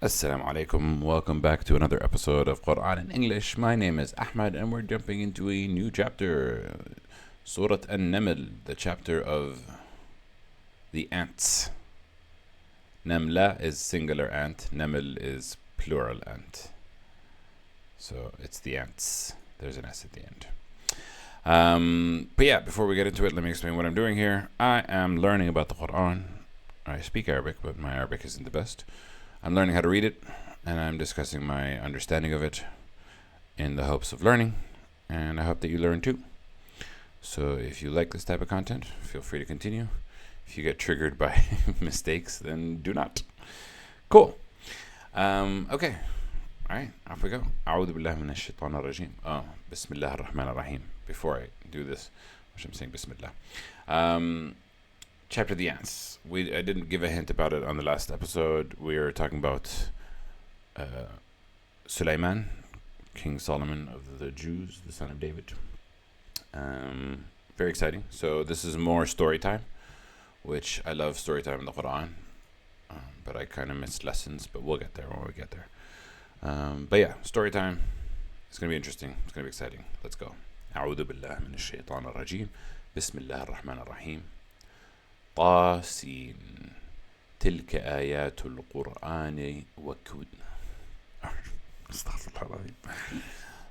السلام عليكم. Welcome back to another episode of Quran in English. My name is Ahmad and we're jumping into a new chapter. Surat An-Naml, the chapter of the ants. Namla is singular ant, Naml is plural ant. So it's the ants. There's an S at the end. But yeah, before we get into it, let me explain what I'm doing here. I am learning about the Quran. I speak Arabic, but my Arabic isn't the best. I'm learning how to read it, and I'm discussing my understanding of it in the hopes of learning, and I hope that you learn too. So if you like this type of content, feel free to continue. If you get triggered by mistakes, then do not. Cool. Okay. Alright, off we go. أعوذ بالله من الشيطان الرجيم. بسم الله الرحمن الرحيم. Before I do this, which I'm saying Bismillah. Chapter the ants. I didn't give a hint about it on the last episode. We were talking about Sulaiman, King Solomon of the Jews, the son of David. Very exciting. So this is more story time, which I love story time in the Quran. But I kind of missed lessons, but we'll get there when we get there. But yeah, story time. It's going to be interesting. It's going to be exciting. Let's go. أعوذ بالله من الشيطان الرجيم. بسم الله الرحمن الرحيم. طاسين تلك آيات القرآن استغفر الله العظيم.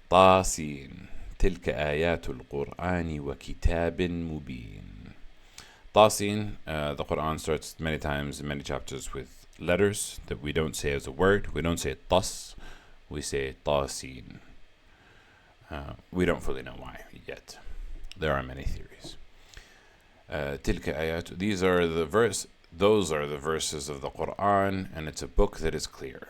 طاسين تلك آيات القرآن وكتاب مبين. طاسين, the Quran starts many times in many chapters with letters that we don't say as a word. We don't say tas, we say طاسين. We don't fully know why yet. There are many theories. تلك آيات, those are the verses of the Quran, and it's a book that is clear.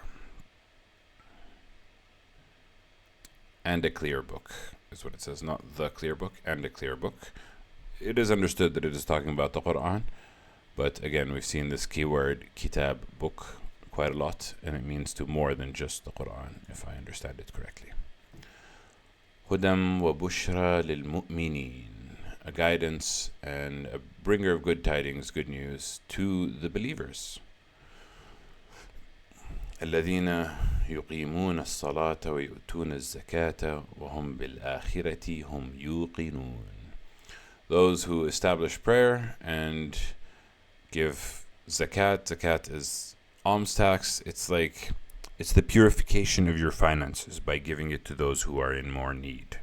And a clear book is what it says, not the clear book, and a clear book. It is understood that it is talking about the Quran, but again, we've seen this keyword, kitab, book, quite a lot, and it means to more than just the Quran, if I understand it correctly. هدى وبشرى للمؤمنين, a guidance and a bringer of good tidings, good news to the believers. الذين يقيمون الصلاة ويؤتون الزكاة وهم بالآخرة هم يوقنون. Those who establish prayer and give zakat. Zakat is alms tax. It's the purification of your finances by giving it to those who are in more need.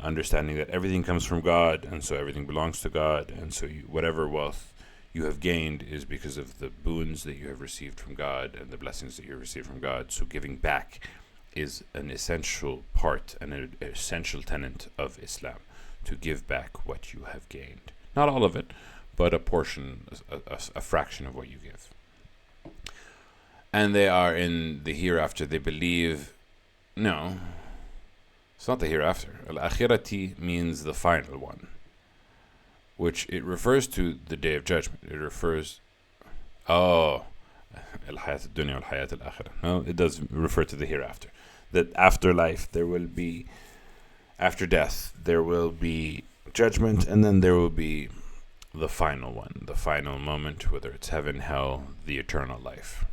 Understanding that everything comes from God, and so everything belongs to God, and so whatever wealth you have gained is because of the boons that you have received from God and the blessings that you have received from God. So giving back is an essential part and an essential tenet of Islam, to give back what you have gained. Not all of it, but a portion, a fraction of what you give. And they are in the hereafter. They believe, no, it's not the hereafter. Al-akhirati means the final one, which it refers to the day of judgment. It refers, al-hayat al-dunya wal-hayat al-akhirah. No, it does refer to the hereafter. That after life, there will be, after death, there will be judgment, and then there will be the final one, the final moment, whether it's heaven, hell, the eternal life.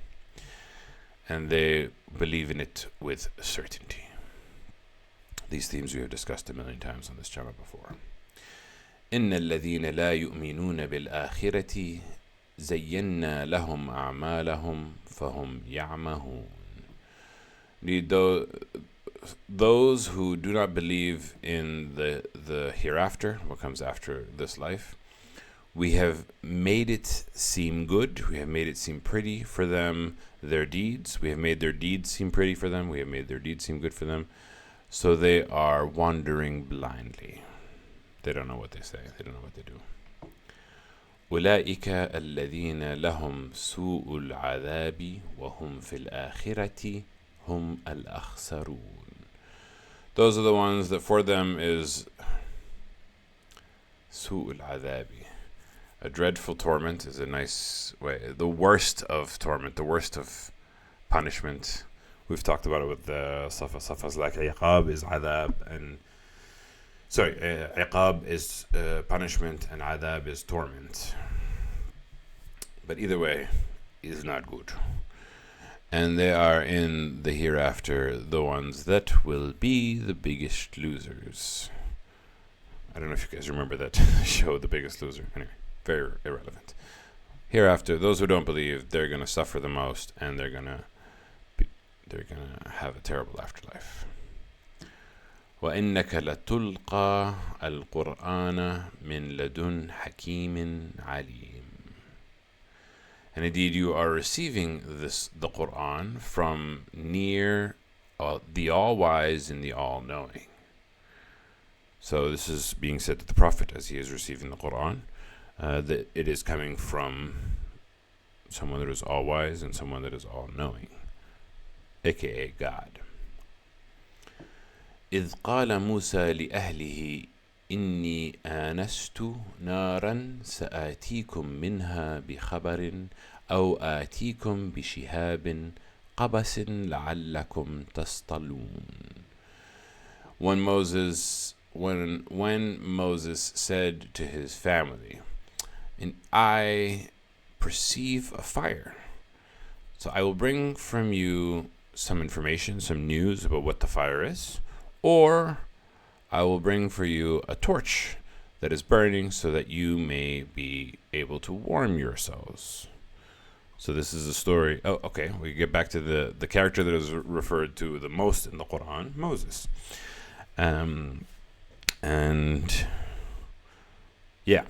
And they believe in it with certainty. These themes we have discussed a million times on this channel before. إن الذين لا يؤمنون بالآخرة زينا لهم أعمالهم فهم يعمهون. Those who do not believe in the hereafter, what comes after this life, we have made it seem good, we have made it seem pretty for them, their deeds, we have made their deeds seem pretty for them, we have made their deeds seem good for them, so they are wandering blindly. They don't know what they say, they don't know what they do. أولئك الذين لهم سوء العذاب وهم في الآخرة هم الأخسرون. Those are the ones that for them is سوء العذاب. A dreadful torment is a nice way. The worst of torment, the worst of punishment. We've talked about it with the Safa's like iqab is adab, and iqab is punishment and adab is torment. But either way is not good. And they are in the hereafter the ones that will be the biggest losers. I don't know if you guys remember that show, The Biggest Loser. Anyway, very irrelevant. Hereafter, those who don't believe, they're going to suffer the most, and they're going to have a terrible afterlife. وَإِنَّكَ لَتُلْقَى الْقُرْآنَ مِنْ لَدُنْ حَكِيمٍ عَلِيمٍ. And indeed, you are receiving the Quran from near the all-wise and the all-knowing. So this is being said to the Prophet as he is receiving the Quran, that it is coming from someone that is all-wise and someone that is all-knowing, aka God. إذ قال موسى لأهله إني آنست نارا سآتيكم منها بخبر أو آتيكم بشهاب قبس لعلكم تصطلون. When Moses said to his family, and I perceive a fire, so I will bring from you some information, some news about what the fire is, or I will bring for you a torch that is burning so that you may be able to warm yourselves. So this is a story. Oh, okay. We get back to the character that is referred to the most in the Quran, Moses. And yeah,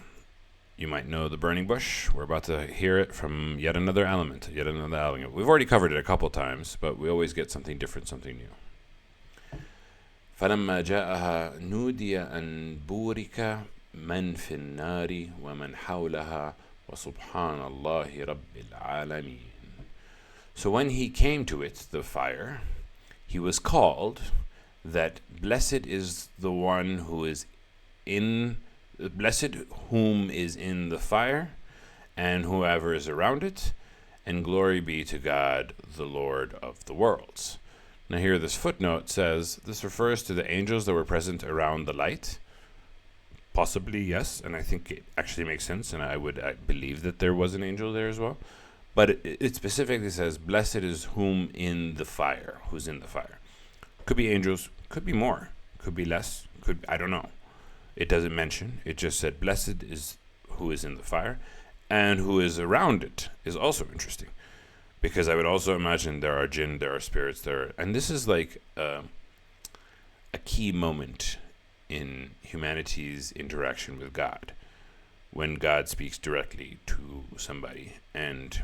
you might know the burning bush. We're about to hear it from yet another element. We've already covered it a couple times, but we always get something different, something new. فلما جاءها نودي أن بورك من في النار ومن حولها وسبحان الله رب العالمين. So when he came to it, the fire, he was called that blessed is the one who is blessed whom is in the fire and whoever is around it, and glory be to God, the Lord of the worlds. Now here this footnote says this refers to the angels that were present around the light. Possibly, yes, and I think it actually makes sense, and I believe that there was an angel there as well. But it specifically says, blessed is whom in the fire, who's in the fire. Could be angels, could be more, could be less, I don't know. It doesn't mention, it just said, blessed is who is in the fire, and who is around it is also interesting. Because I would also imagine there are jinn, there are spirits, and this is like a key moment in humanity's interaction with God, when God speaks directly to somebody. And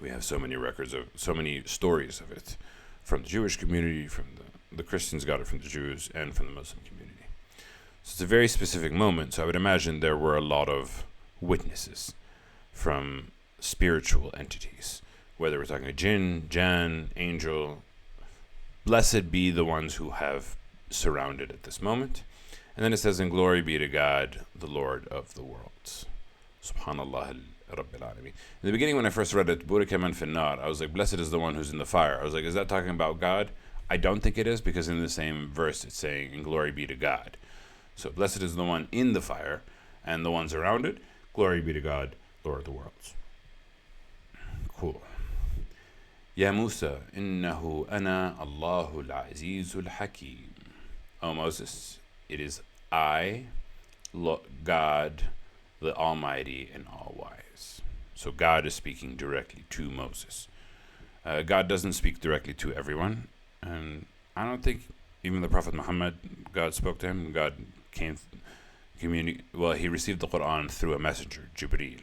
we have so many records of, so many stories of it, from the Jewish community, from the Christians got it from the Jews, and from the Muslim community. So it's a very specific moment, so I would imagine there were a lot of witnesses from spiritual entities. Whether we're talking a jinn, jan, angel, blessed be the ones who have surrounded at this moment. And then it says, and glory be to God, the Lord of the worlds. Subhanallah Rabbil Alameen. In the beginning, when I first read it, Burika man fin nar, I was like, blessed is the one who's in the fire. I was like, is that talking about God? I don't think it is, because in the same verse it's saying, and glory be to God. So blessed is the one in the fire, and the ones around it, glory be to God, Lord of the worlds. Cool. يا موسى إنه أنا الله العزيز الحكيم. O Moses, it is I, God, the Almighty and All-Wise. So God is speaking directly to Moses. God doesn't speak directly to everyone, and I don't think even the Prophet Muhammad, God spoke to him. God came, he received the Quran through a messenger, Jibreel.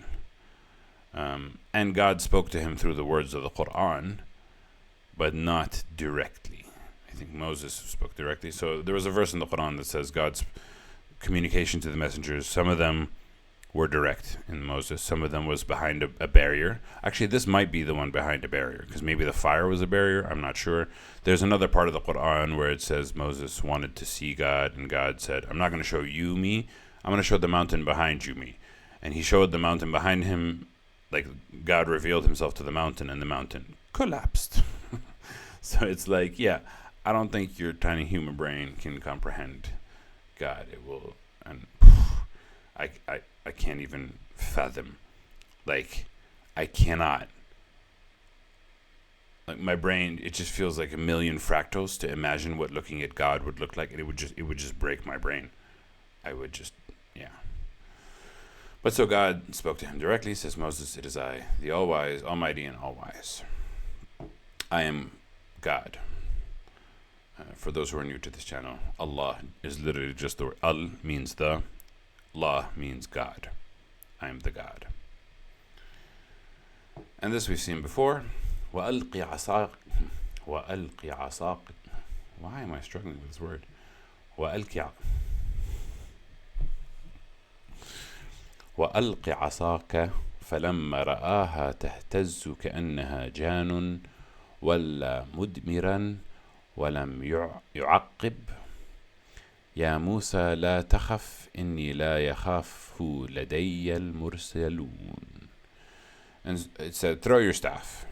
And God spoke to him through the words of the Quran, but not directly. I think Moses spoke directly. So there was a verse in the Quran that says God's communication to the messengers, some of them were direct in Moses, some of them was behind a barrier. Actually, this might be the one behind a barrier, because maybe the fire was a barrier, I'm not sure. There's another part of the Quran where it says Moses wanted to see God, and God said, I'm not going to show you me, I'm going to show the mountain behind you me. And he showed the mountain behind him, like God revealed himself to the mountain, and the mountain collapsed. So it's like, yeah, I don't think your tiny human brain can comprehend God. It will, and I can't even fathom. Like, I cannot like my brain, it just feels like a million fractals to imagine what looking at God would look like, and it would just break my brain. I would just, yeah. But so God spoke to him directly. Says, Moses, it is I, the all-wise, almighty, and all-wise. I am God. For those who are new to this channel, Allah is literally just the word. Al means the, La means God. I am the God. And this we've seen before. وَأَلْقِ عَصَاكَ. Why am I struggling with this word? وَأَلْقِ عَصَاكَ فَلَمَّا رَآهَا تَهْتَزُّ كَأَنَّهَا جَانٌ وَلَّا مُدْمِرًا وَلَمْ يُعَقِّبْ يَا مُوسَى لَا تَخَفْ إِنِّي لَا يَخَافُ لَدَيَّ الْمُرْسَلُونَ. And it said, throw your staff.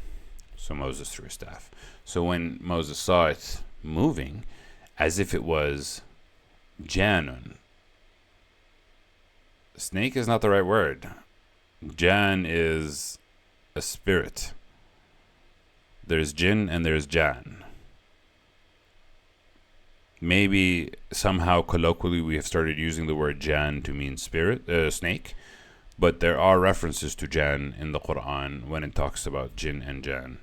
So Moses threw his staff. So when Moses saw it moving, as if it was Janun. Snake is not the right word. Jan is a spirit. There's Jinn and there's Jan. Maybe somehow colloquially we have started using the word Jan to mean spirit, snake. But there are references to Jan in the Quran when it talks about Jinn and Jan.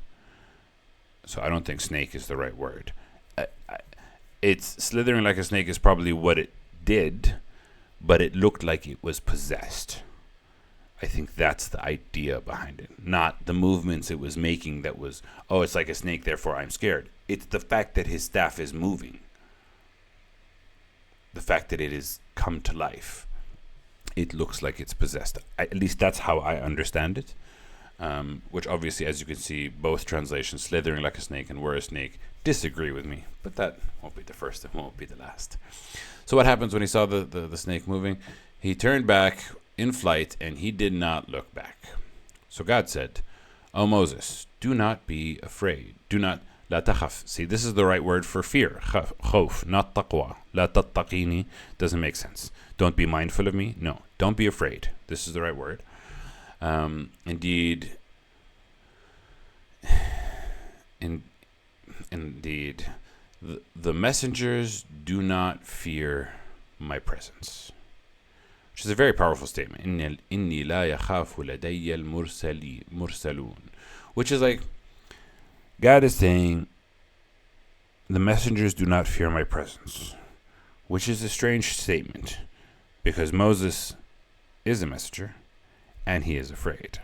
So I don't think snake is the right word. It's slithering like a snake is probably what it did, but it looked like it was possessed. I think that's the idea behind it. Not the movements it was making that was, oh, it's like a snake, therefore I'm scared. It's the fact that his staff is moving. The fact that it has come to life. It looks like it's possessed. At least that's how I understand it. Which obviously, as you can see, both translations, slithering like a snake and were a snake, disagree with me. But that won't be the first and won't be the last. So what happens when he saw the snake moving? He turned back in flight and he did not look back. So God said, O Moses, do not be afraid. Do not, la takhaf. See, this is the right word for fear. Khawf, not taqwa. La tattaqini doesn't make sense. Don't be mindful of me. No, don't be afraid. This is the right word. Indeed, the messengers do not fear my presence, which is a very powerful statement. Inni la yakhafu ladayya al-mursalun, which is like God is saying the messengers do not fear my presence, which is a strange statement because Moses is a messenger and he is afraid.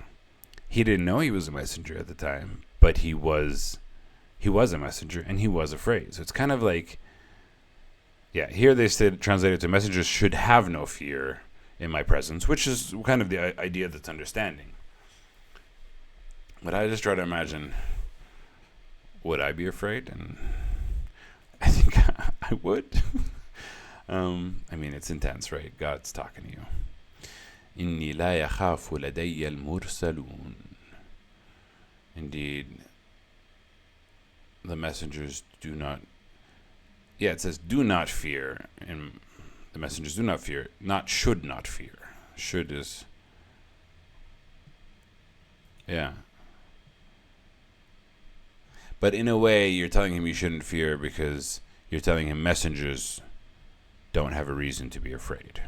He didn't know he was a messenger at the time, but he was a messenger and he was afraid. So it's kind of like, yeah, here they said, translated to messengers should have no fear in my presence, which is kind of the idea that's understanding. But I just try to imagine, would I be afraid? And I think I would. I mean, it's intense, right? God's talking to you. إني لا يخاف لدي المرسلون. Indeed, the messengers do not. Yeah, it says do not fear, and the messengers do not fear. Not should not fear. Should is. Yeah. But in a way, you're telling him you shouldn't fear because you're telling him messengers don't have a reason to be afraid.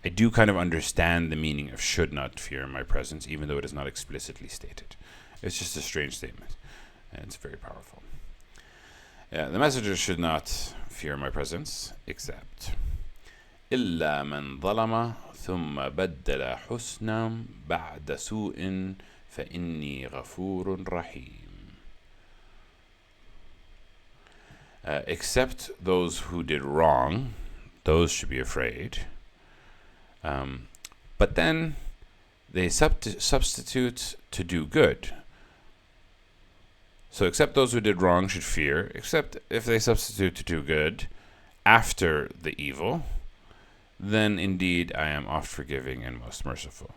I do kind of understand the meaning of should not fear in my presence, even though it is not explicitly stated. It's just a strange statement, and it's very powerful. Yeah, the messengers should not fear my presence, except إلا من ظلم ثم بدل حسنا بعد سوء فإني غفور رحيم. Except those who did wrong, those should be afraid. But then they substitute to do good. So except those who did wrong should fear, except if they substitute to do good after the evil, then indeed I am oft forgiving and most merciful.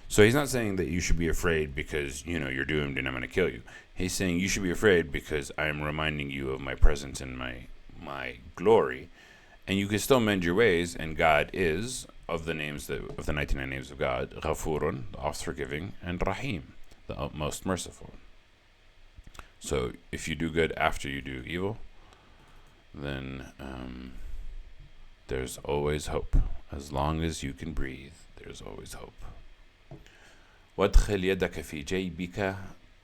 So he's not saying that you should be afraid because, you're doomed and I'm going to kill you. He's saying you should be afraid because I am reminding you of my presence and my glory. And you can still mend your ways, and God is, of the 99 names of God, Ghafurun, the oft forgiving, and Rahim, the most merciful. So if you do good after you do evil, then there's always hope. As long as you can breathe, there's always hope. وادخل يدك في جيبك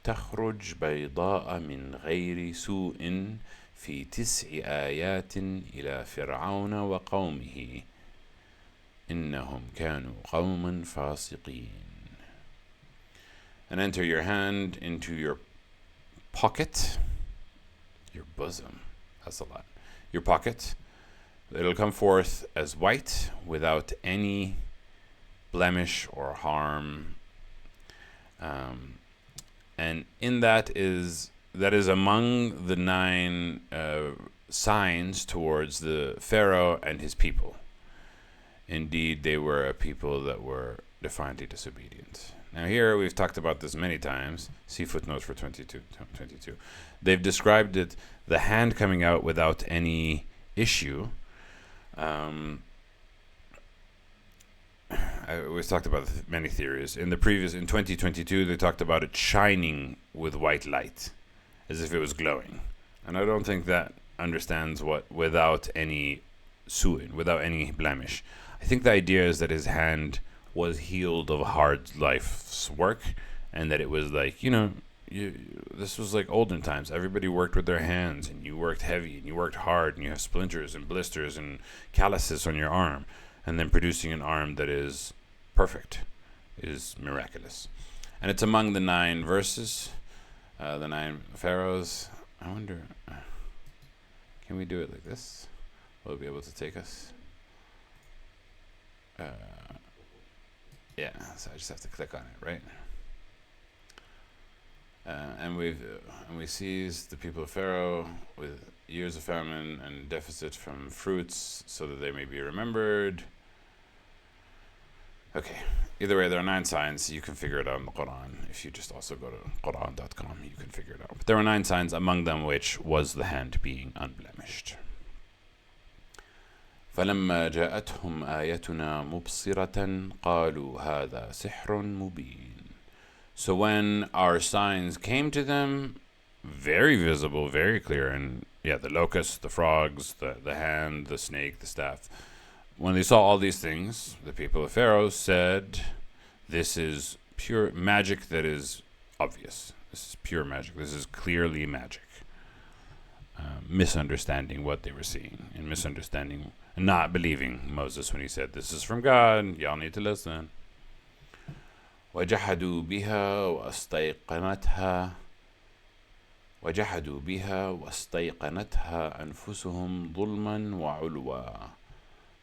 تخرج بيضاء من غير سوء في 9 آيات إلى فرعون وقومه إنهم كانوا قوما فاسقين. And enter your hand into your pocket, your bosom, that's a lot, your pocket. It'll come forth as white without any blemish or harm. And in that is among the 9 signs towards the Pharaoh and his people. Indeed, they were a people that were defiantly disobedient. Now here, we've talked about this many times. See footnotes for 22. They've described it, the hand coming out without any issue. We've talked about many theories. In 2022, they talked about it shining with white light, as if it was glowing. And I don't think that understands what without any su'in, without any blemish. I think the idea is that his hand was healed of hard life's work, and that it was like, this was like olden times. Everybody worked with their hands, and you worked heavy, and you worked hard, and you have splinters and blisters and calluses on your arm. And then producing an arm that is perfect is miraculous. And it's among the 9 verses, the 9 pharaohs. I wonder, can we do it like this? Will it be able to take us? Yeah, so I just have to click on it, right? And we seized the people of Pharaoh with years of famine and deficit from fruits, so that they may be remembered. Okay, either way, there are 9 signs. You can figure it out in the Quran. If you just also go to Quran.com, you can figure it out. But there were 9 signs, among them which was the hand being unblemished. فلما جاءتهم آيتنا مبصرة قالوا هذا سحر مبين. So when our signs came to them, very visible, very clear, and the locust, the frogs, the hand, the snake, the staff. When they saw all these things, the people of Pharaoh said, this is pure magic that is obvious. This is pure magic. This is clearly magic. Misunderstanding what they were seeing, and misunderstanding, and not believing Moses when he said, this is from God, y'all need to listen. وجحدوا بها واستيقنتها أنفسهم ظلما وعلوا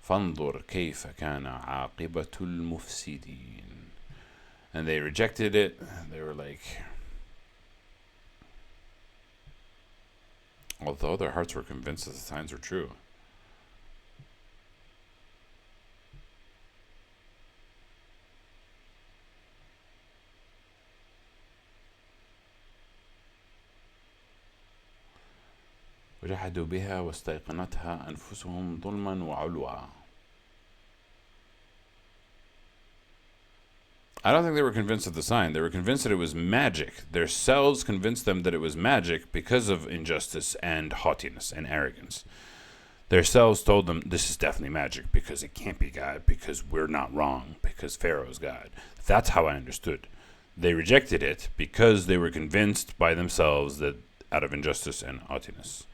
فانظر كيف كان عاقبة المفسدين. And they rejected it. They were like, although their hearts were convinced that the signs were true. وجحدوا بها واستيقنتها أنفسهم ظلما وعلوا. I don't think they were convinced of the sign. They were convinced that it was magic. Their selves convinced them that it was magic because of injustice and haughtiness and arrogance. Their selves told them, this is definitely magic because it can't be God, because we're not wrong, because Pharaoh's God. That's how I understood. They rejected it because they were convinced by themselves that out of injustice and haughtiness.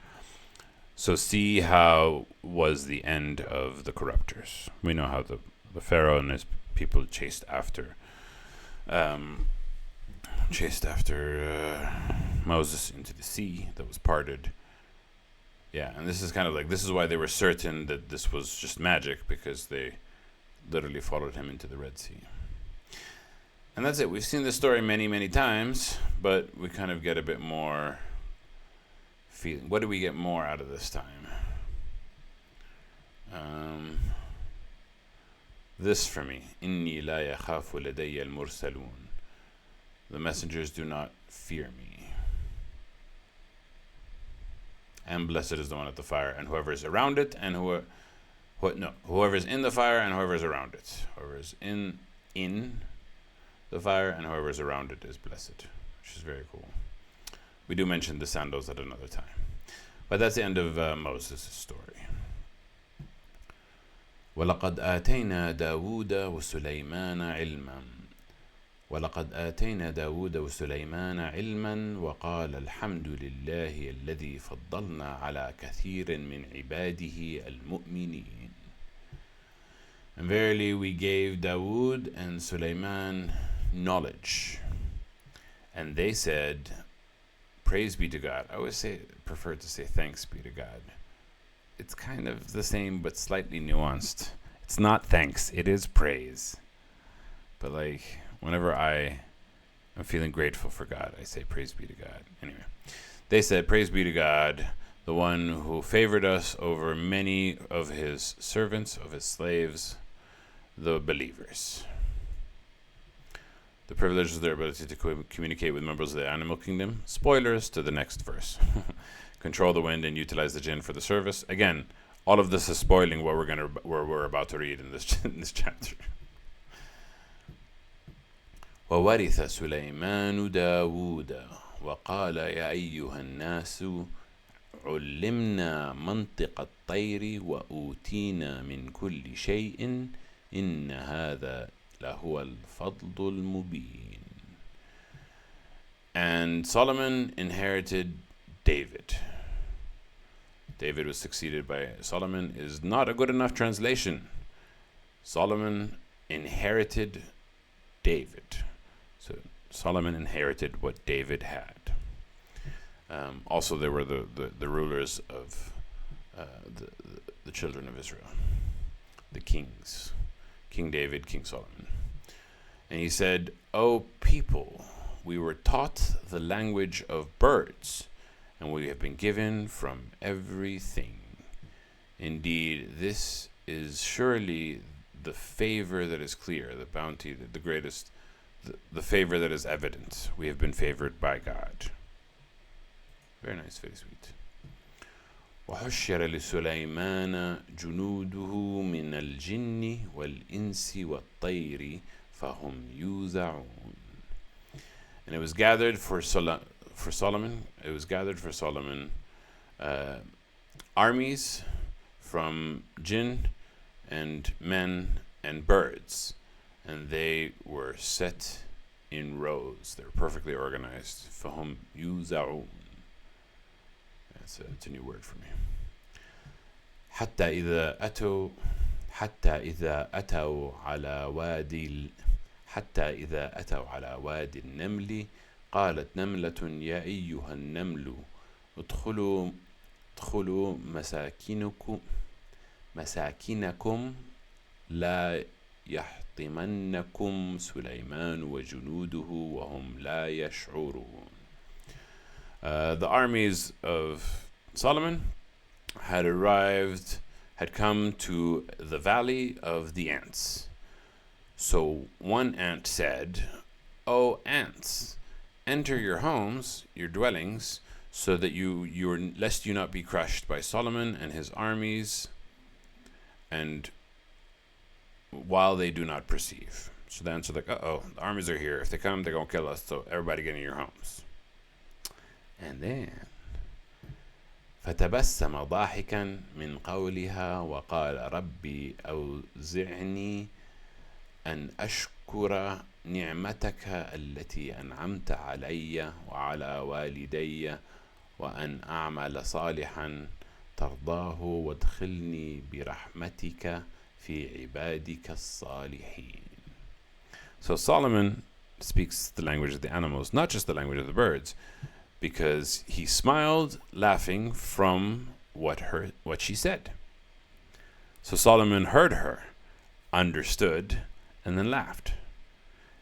So see how was the end of the corruptors. We know how the Pharaoh and his people chased after Moses into the sea that was parted. Yeah, and this is kind of like, this is why they were certain that this was just magic, because they literally followed him into the Red Sea. And that's it. We've seen this story many, many times, but we kind of get a bit more feeling. What do we get more out of this time? This for me. إِنِّي لَا يَخَافُ لَدَيَّ الْمُرْسَلُونَ. The messengers do not fear me. And blessed is the one at the fire, and whoever is around it, and whoever is in the fire, and whoever is around it. Whoever is in the fire, and whoever is around it is blessed, which is very cool. We do mention the sandals at another time. But that's the end of Moses' story. وَلَقَدْ آتَيْنَا دَاوُودَ وَسُلَيْمَانَ عِلْمًا ولقد آتينا داود وسليمان علما وقال الحمد لله الذي فضلنا على كثير من عباده المؤمنين. And verily we gave Dawood and Sulaiman knowledge, and they said, praise be to God. I always prefer to say thanks be to God. It's kind of the same but slightly nuanced. It's not thanks, it is praise. But like, whenever I am feeling grateful for God, I say praise be to God. Anyway, they said, praise be to God, the one who favored us over many of his servants, of his slaves, the believers. The privilege of their ability to communicate with members of the animal kingdom. Spoilers to the next verse. Control the wind and utilize the jinn for the service. Again, all of this is spoiling what we're about to read in this chapter. وورث سليمان داود وقال يا أيها الناس علمنا منطق الطير وأوتينا من كل شيء إن هذا لهو الفضل المبين. And Solomon inherited David. David was succeeded by Solomon is not a good enough translation. Solomon inherited David. So Solomon inherited what David had. Also, there were the rulers of the children of Israel, the kings, King David, King Solomon. And he said, O people, we were taught the language of birds, and we have been given from everything. Indeed, this is surely the favor that is clear, the bounty, the greatest, the favor that is evident. We have been favored by God. Very nice, very sweet. وحشر لسليمان جنوده من الجن والإنس والطير فهم يوزعون. And it was gathered for Solomon. It was gathered for Solomon armies from jinn and men and birds, and they were set in rows. They were perfectly organized. فهم يوزعون. It's a new word for me. حتى إذا أتوا على وادي النمل قالت نملة يا أيها النمل ادخلوا مساكنكم لا يحطمنكم سليمان وجنوده وهم لا يشعرون. The armies of Solomon had come to the valley of the ants. So one ant said, O ants, enter your homes, your dwellings, so that lest you not be crushed by Solomon and his armies, and while they do not perceive. So the ants are like, the armies are here. If they come, they're going to kill us. So everybody get in your homes. And then فتبسم ضاحكا من قولها وقال ربي أوزعني أن أشكر نعمتك التي أنعمت علي وعلى والدي وأن أعمل صالحا ترضاه وادخلني برحمتك في عبادك الصالحين. So Solomon speaks the language of the animals, not just the language of the birds, because he smiled, laughing from what she said. So Solomon heard her, understood, and then laughed.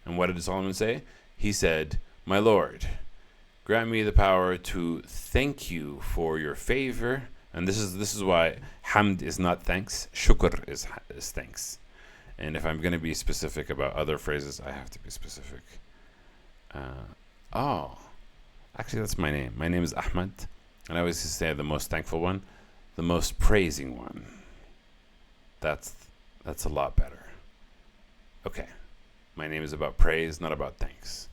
And what did Solomon say? He said, My Lord, grant me the power to thank you for your favor. And this is why hamd is not thanks, shukr is thanks. And if I'm going to be specific about other phrases, I have to be specific. Actually, that's my name. My name is Ahmad, and I always say the most thankful one, the most praising one. That's a lot better. Okay, my name is about praise, not about thanks.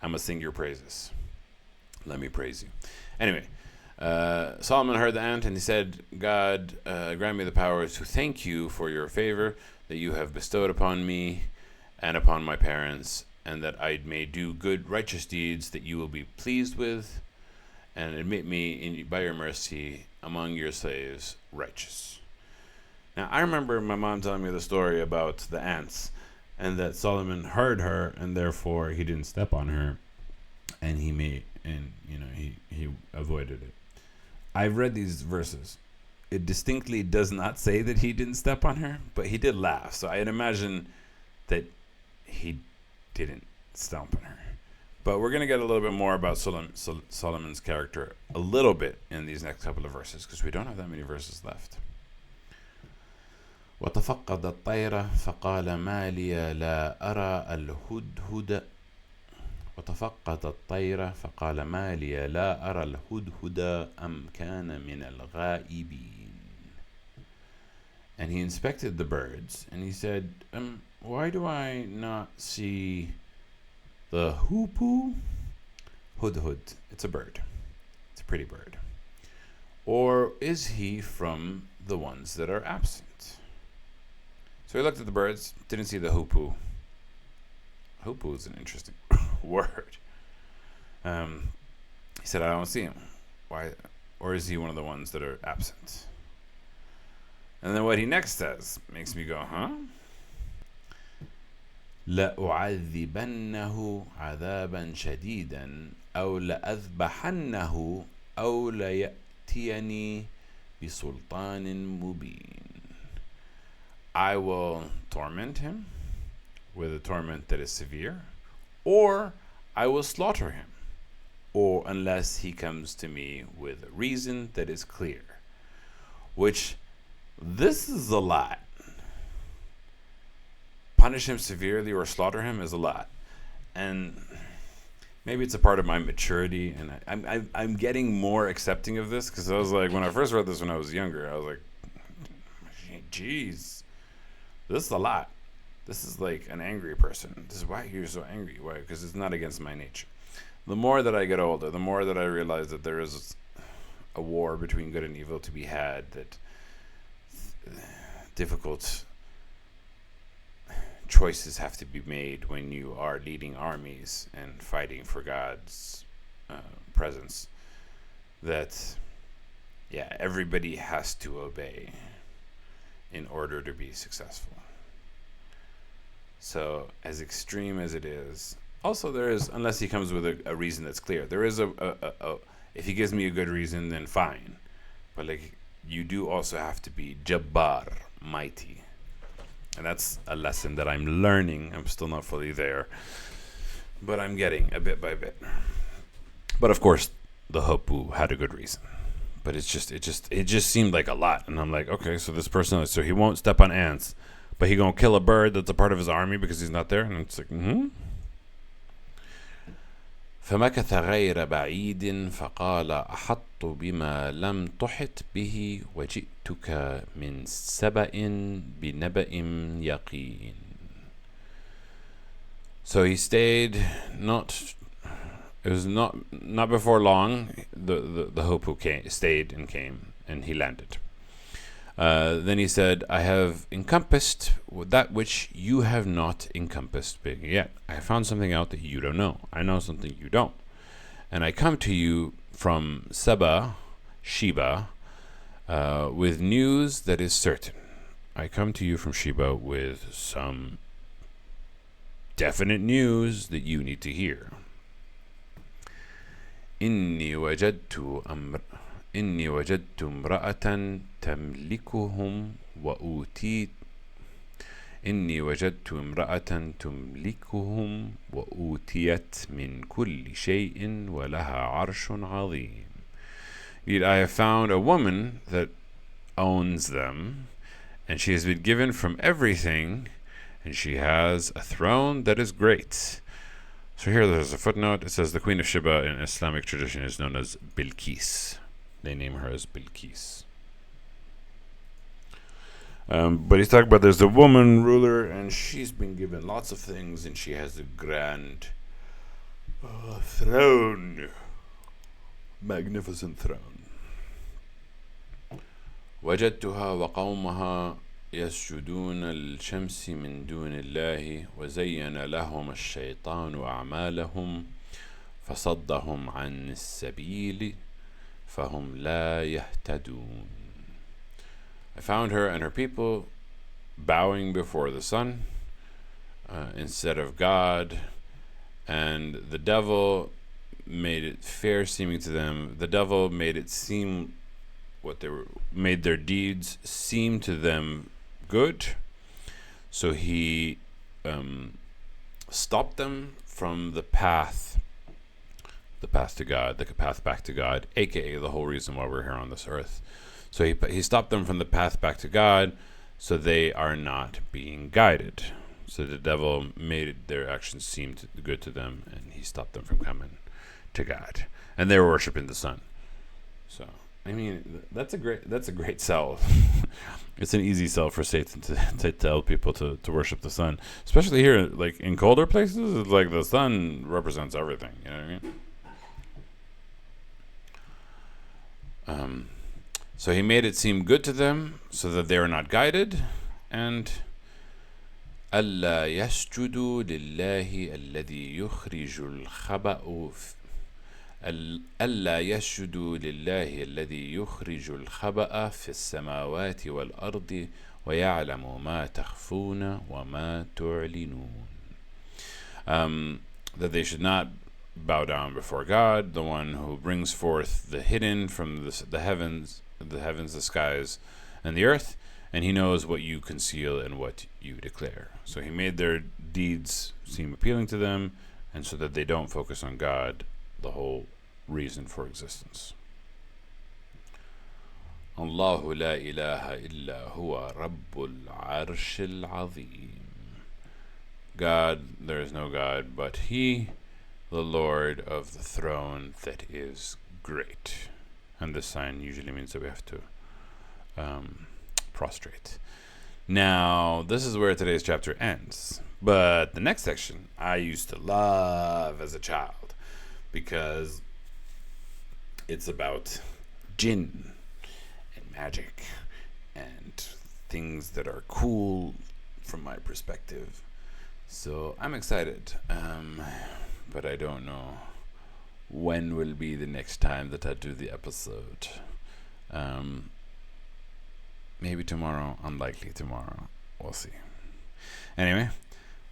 I must sing your praises. Let me praise you. Anyway, Solomon heard the ant and he said, God, grant me the power to thank you for your favor that you have bestowed upon me and upon my parents, and that I may do good, righteous deeds that you will be pleased with, and admit me by your mercy among your slaves righteous. Now, I remember my mom telling me the story about the ants, and that Solomon heard her, and therefore he didn't step on her, and he avoided it. I've read these verses. It distinctly does not say that he didn't step on her, but he did laugh. So I'd imagine that he didn't stomp on her. But we're going to get a little bit more about Solomon's character a little bit in these next couple of verses, because we don't have that many verses left. وتفقد الطير فقال ما لي لا أرى الهدهد وتفقد الطير فقال ما لي لا أرى الهدهد أم كان من الغائبين. And he inspected the birds, and he said, why do I not see the hoopoe? Hudhud. It's a bird. It's a pretty bird. Or is he from the ones that are absent? So he looked at the birds, didn't see the hoopoe. Hoopoe is an interesting word. He said, I don't see him. Why? Or is he one of the ones that are absent? And then what he next says makes me go, huh? لأعذبنه عذابا شديدا أو لأذبحنه أو ليأتيني بسلطان مبين. I will torment him with a torment that is severe, or I will slaughter him, or unless he comes to me with a reason that is clear. Which, this is a lot. Punish him severely or slaughter him is a lot. And maybe it's a part of my maturity, and I'm getting more accepting of this, because I was like, when I first read this when I was younger, I was like, geez, this is a lot. This is like an angry person. This is why you're so angry. Why? Because it's not against my nature. The more that I get older, the more that I realize that there is a war between good and evil to be had, that difficult choices have to be made when you are leading armies and fighting for God's presence, that everybody has to obey in order to be successful. So as extreme as it is, also there is, unless he comes with a reason that's clear, there is if he gives me a good reason, then fine, but like, you do also have to be Jabbar, mighty. And that's a lesson that I'm learning. I'm still not fully there, but I'm getting a bit by bit. But of course, the hoopoe had a good reason. But it just seemed like a lot. And I'm like, okay, so this person, so he won't step on ants, but he gonna kill a bird that's a part of his army because he's not there. And it's like, فمكث غير بعيد فقال أحط بما لم تحط به وجئتك من سبأ بنبأ يقين. So he stayed, it was not before long, the hoopoe stayed and came, and he landed. Then he said, I have encompassed that which you have not encompassed yet. I found something out that you don't know. I know something you don't. And I come to you from Sheba, with news that is certain. I come to you from Sheba with some definite news that you need to hear. إني وجدت امرأة تملكهم وأوتيت من كل شيء ولها عرش عظيم. Indeed, I have found a woman that owns them, and she has been given from everything, and she has a throne that is great. So here there's a footnote. It says the Queen of Sheba in Islamic tradition is known as Bilqis. They name her as Bilqis. But he's talking about there's a woman ruler, and she's been given lots of things, and she has a grand throne. magnificent throne. وجدتها وقومها يسجدون للشمس من دون الله وزين لهم الشيطان أعمالهم فصدهم عن السبيل فهم لا يهتدون. I found her and her people bowing before the sun instead of God, and the devil made it fair seeming to them. The devil made it seem made their deeds seem to them good. So he stopped them from the path to God, the path back to God, aka the whole reason why we're here on this earth. So he stopped them from the path back to God, so they are not being guided. So the devil made their actions seem good to them, and he stopped them from coming to God, and they were worshiping the sun. So I mean, that's a great sell. It's an easy sell for Satan to tell people to worship the sun, especially here, like in colder places. It's like the sun represents everything. You know what I mean? So he made it seem good to them, so that they are not guided, and ألا يسجدوا لله الذي يخرج الخبأ ألا يسجدوا لله الذي يخرج الخبأ في السماوات والأرض ويعلم ما تخفون وما تعلنون. That they should not bow down before God, the one who brings forth the hidden from the heavens, the skies, and the earth, and he knows what you conceal and what you declare. So he made their deeds seem appealing to them, and so that they don't focus on God, the whole reason for existence. الله لا إله إلا هو رب العرش العظيم. God, there is no God but He, the Lord of the throne that is great. And this sign usually means that we have to prostrate. Now, this is where today's chapter ends. But the next section I used to love as a child, because it's about jinn and magic and things that are cool from my perspective. So I'm excited, but I don't know when will be the next time that I do the episode. Maybe tomorrow, unlikely tomorrow. We'll see. Anyway,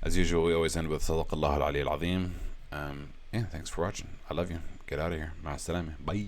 as usual, we always end with صدق الله العلي العظيم. Thanks for watching. I love you. Get out of here. مع السلامة. Bye.